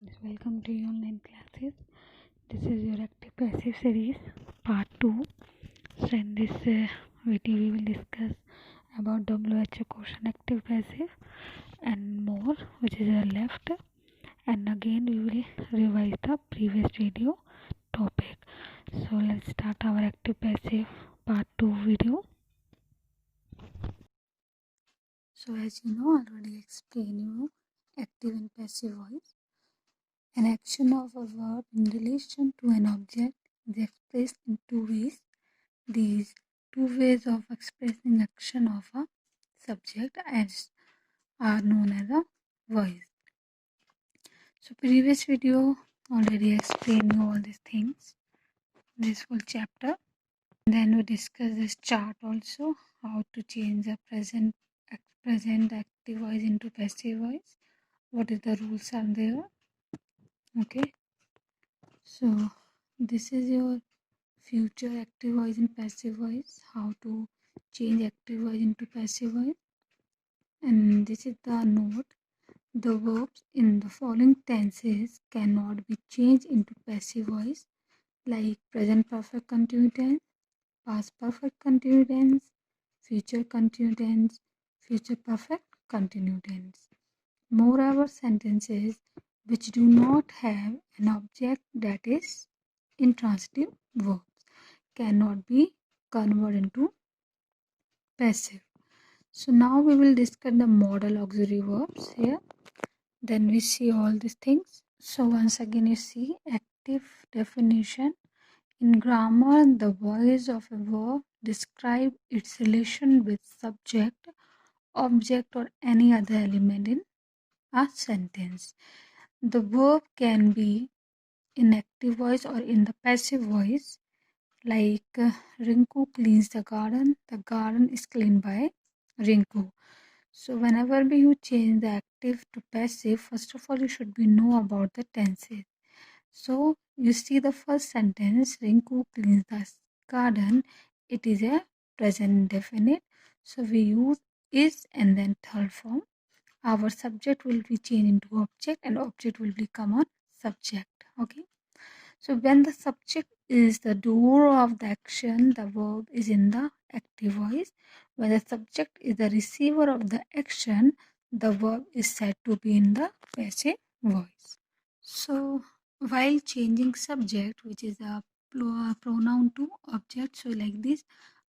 Welcome to your online classes. This is your active passive series part 2. So in this video we will discuss about WHO question active passive and more, which is left, and again we will revise the previous video topic. So let's start our active passive part 2 video. So as you know, I already explained you active and passive voice. An action of a verb in relation to an object is expressed in two ways. These two ways of expressing action of a subject are known as a voice. So previous video already explained you all these things, this whole chapter. Then we discuss this chart also, how to change the present active voice into passive voice. What is the rules are there? Okay. So this is your future active voice and passive voice, how to change active voice into passive voice. And this is the note: the verbs in the following tenses cannot be changed into passive voice, like present perfect continuous tense, past perfect continuous tense, future continuous tense, future perfect continuous tense. Moreover, sentences which do not have an object, that is intransitive verbs, cannot be converted into passive. So now we will discuss the modal auxiliary verbs here. Then we see all these things. So once again you see active definition. In grammar, the voice of a verb describe its relation with subject, object or any other element in a sentence. The verb can be in active voice or in the passive voice. Like Rinku cleans the garden is cleaned by Rinku. So whenever you change the active to passive, first of all you should know about the tenses. So you see the first sentence, Rinku cleans the garden, it is a present indefinite. So we use is and then third form. Our subject will be changed into object and object will become a subject. Okay. So when the subject is the doer of the action, the verb is in the active voice. When the subject is the receiver of the action, the verb is said to be in the passive voice. So while changing subject, which is a pronoun to object, so like this,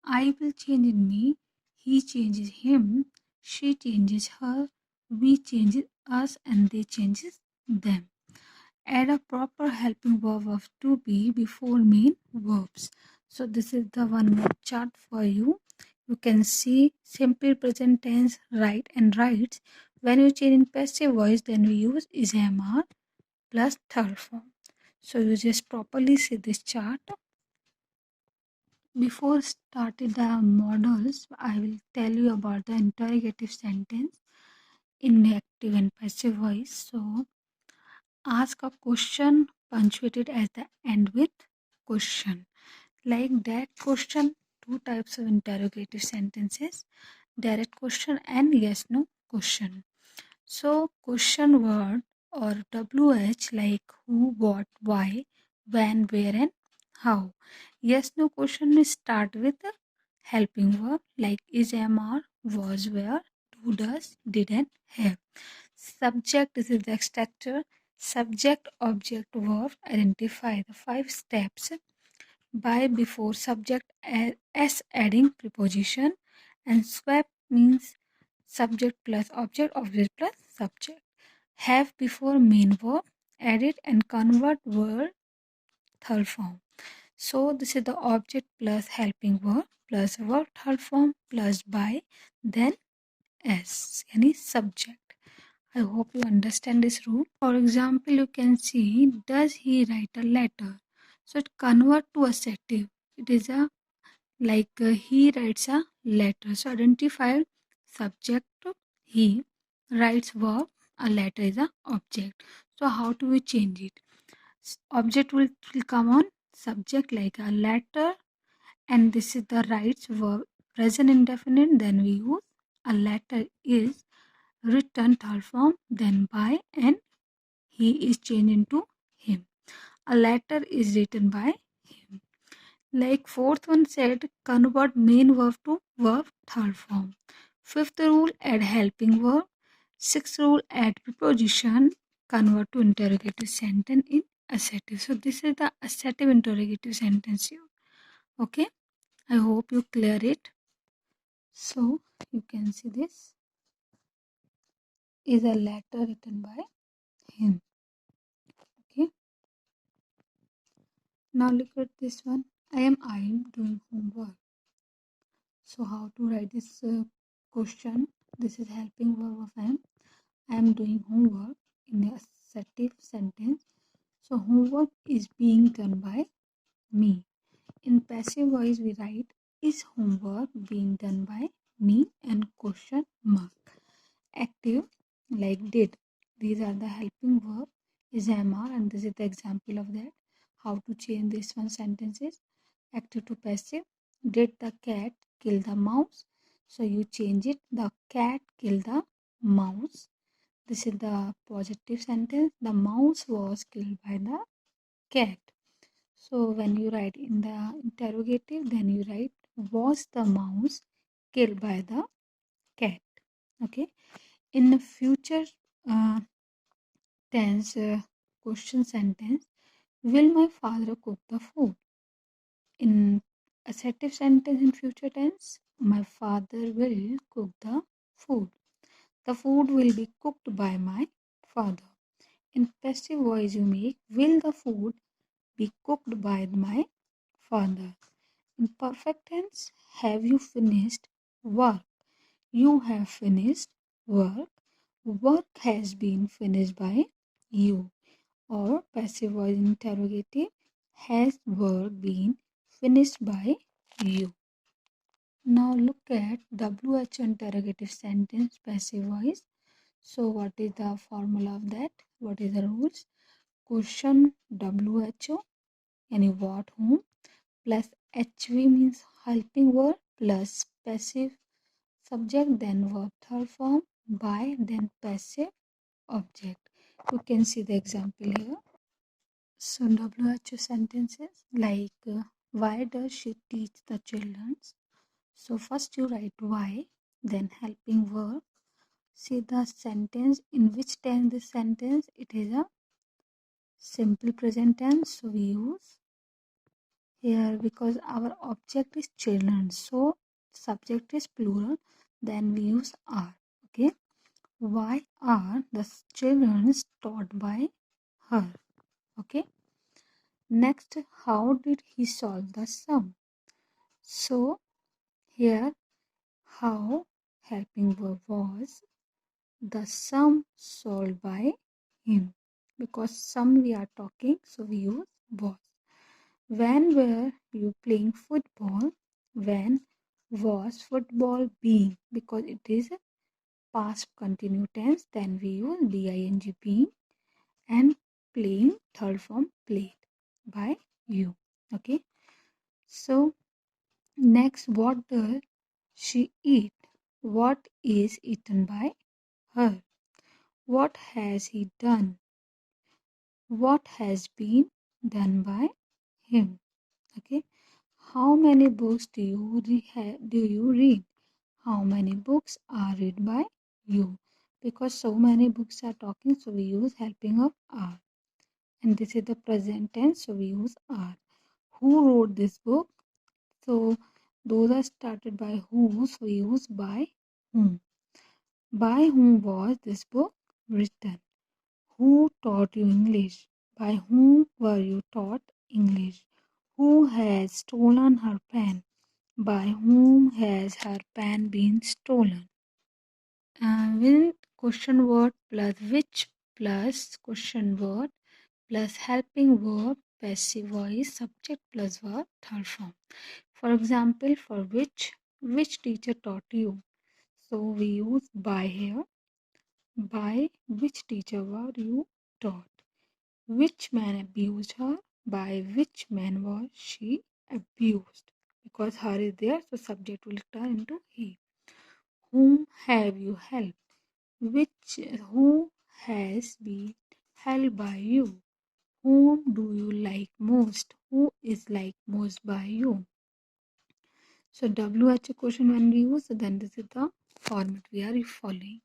I will change in me, he changes him, she changes her, we changes us, and they changes them. Add a proper helping verb of to be before main verbs. So this is the one more chart for you. You can see simple present tense, write and writes. When you change in passive voice, then we use is, am, are plus third form. So you just properly see this chart. Before starting the models, I will tell you about the interrogative sentence in active and passive voice. So ask a question punctuated at the end with question. Like that question, two types of interrogative sentences: direct question and yes no question. So question word or WH, like who, what, why, when, where and how. Yes no question will start with a helping verb like is, am, are, was, were, do, does, did and have. Subject, this is the structure. Subject, object, verb. Identify the 5 steps by, before, subject, as adding preposition, and swap means subject plus object plus subject. Have before main verb, edit and convert word third form. So this is the object plus helping verb plus verb third form plus by, then s, any subject. I hope you understand this rule. For example, you can see, does he write a letter? So it convert to assertive. It is a like he writes a letter. So identify subject, he writes verb, a letter is a object. So how do we change it? Object will come on subject like a letter, and this is the writes verb present indefinite. Then we use a letter is written third form, then by and he is changed into him. A letter is written by him. Like fourth one said, convert main verb to verb third form. Fifth rule, add helping verb. Sixth rule, add preposition. Convert to interrogative sentence in assertive. So this is the assertive interrogative sentence here. Okay, I hope you clear it. So you can see this is a letter written by him. Okay, now look at this one. I am doing homework. So how to write this question? This is helping verb of am. I am doing homework in a assertive sentence. So homework is being done by me. In passive voice we write is homework being done by me and question mark. Active like did. These are the helping verb is MR and this is the example of that. How to change this one sentences. Active to passive. Did the cat kill the mouse? So you change it. The cat killed the mouse. This is the positive sentence. The mouse was killed by the cat. So when you write in the interrogative, then you write was the mouse killed by the cat. Okay. In the future uh, tense question sentence, will my father cook the food? In assertive sentence in future tense, my father will cook the food. The food will be cooked by my father. In passive voice you make will the food be cooked by my father. In perfect tense, have you finished work? You have finished work. Work has been finished by you. Or passive voice interrogative, has work been finished by you? Now look at WH interrogative sentence passive voice. So what is the formula of that? What is the rules? Question WHO, any what, whom, plus HV means helping word, plus passive subject, then verb third form, by, then passive object. You can see the example here. So WHO sentences like why does she teach the children? So first you write why, then helping verb. See the sentence, in which tense this sentence, it is a simple present tense. So we use here because our object is children. So subject is plural, then we use are. Okay. Why are the children taught by her? Okay. Next, how did he solve the sum? So here, how helping verb was the sum solved by him. Because sum we are talking, so we use was. When were you playing football? When was football being? Because it is a past continuous tense, then we use BING being, and playing third form played by you. Okay. So next, what does she eat? What is eaten by her? What has he done? What has been done by him? Okay. How many books do you read? How many books are read by you? Because so many books are talking, so we use helping of are. And this is the present tense, so we use are. Who wrote this book? So those are started by who, so we use by whom. By whom was this book written? Who taught you English? By whom were you taught English? Who has stolen her pen? By whom has her pen been stolen? When question word plus which plus question word plus helping verb, passive voice, subject plus verb, third form. For example, for which teacher taught you? So we use by here. By which teacher were you taught? Which man abused her? By which man was she abused? Because her is there, so subject will turn into he. Whom have you helped? Who has been held by you. Whom do you like most? Who is liked most by you? So WH question when we use, then this is the format we are following.